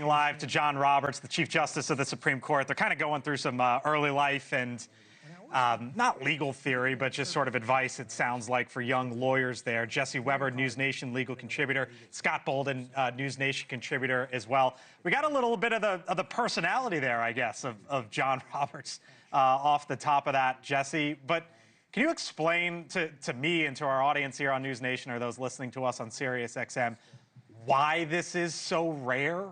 live to John Roberts, the Chief Justice of the Supreme Court. They're kind of going through some early life and not legal theory, but just sort of advice, it sounds like, for young lawyers there. Jesse Weber, NewsNation legal contributor. Scott Bolden, NewsNation contributor as well. We got a little bit of the personality there, I guess, of John Roberts off the top of that, Jesse. But can you explain to me and to our audience here on NewsNation or those listening to us on SiriusXM why this is so rare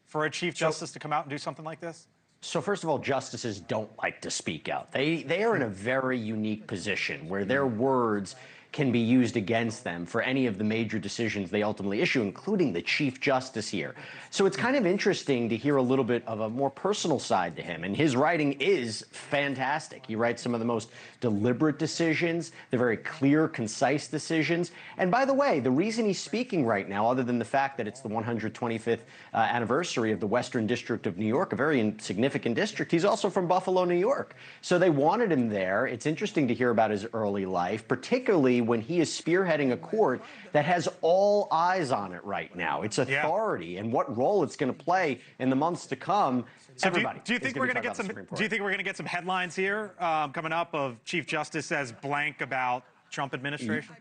for a Chief Justice to come out and do something like this? So first of all, justices don't like to speak out. They are in a very unique position where their words can be used against them for any of the major decisions they ultimately issue, including the Chief Justice here. So it's kind of interesting to hear a little bit of a more personal side to him, and his writing is fantastic. He writes some of the most deliberate decisions, the very clear, concise decisions. And by the way, the reason he's speaking right now, other than the fact that it's the 125th anniversary of the Western District of New York, a very significant district, he's also from Buffalo, New York. So they wanted him there. It's interesting to hear about his early life, particularly when he is spearheading a court that has all eyes on it right now. Its authority and what role it's going to play in the months to come. So do you think we're going to get some? Do you think we're going to get some headlines here coming up of Chief Justice says blank about Trump administration?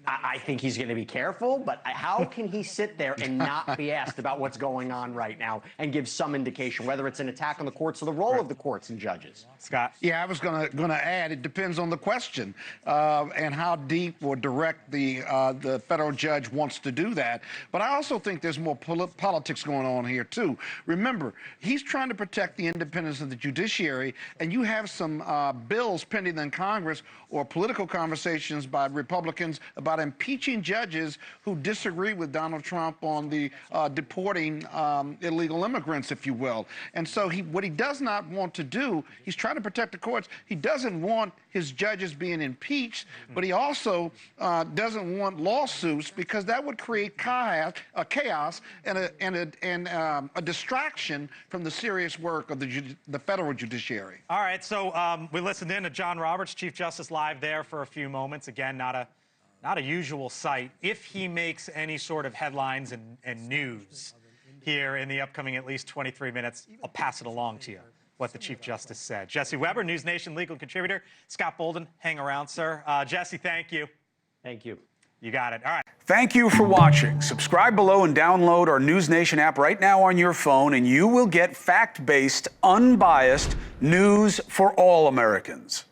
I think he's going to be careful, but how can he sit there and not be asked about what's going on right now and give some indication, whether it's an attack on the courts or the role of the courts and judges? Scott? Yeah, I was going to add, it depends on the question and how deep or direct the federal judge wants to do that. But I also think there's more politics going on here, too. Remember, he's trying to protect the independence of the judiciary, and you have some bills pending in Congress or political conversations by Republicans about impeaching judges who disagree with Donald Trump on the deporting illegal immigrants, if you will. And so what he does not want to do, he's trying to protect the courts. He doesn't want his judges being impeached, but he also doesn't want lawsuits because that would create chaos and a distraction from the serious work of the federal judiciary. All right, so we listened in to John Roberts, Chief Justice, live there for a few moments. Again, not a usual sight. If he makes any sort of headlines and news here in the upcoming at least 23 minutes, I'll pass it along to you, what the Chief Justice said. Jesse Weber, NewsNation legal contributor. Scott Bolden, hang around, sir. Jesse, thank you. Thank you. You got it. All right. Thank you for watching. Subscribe below and download our NewsNation app right now on your phone, and you will get fact-based, unbiased news for all Americans.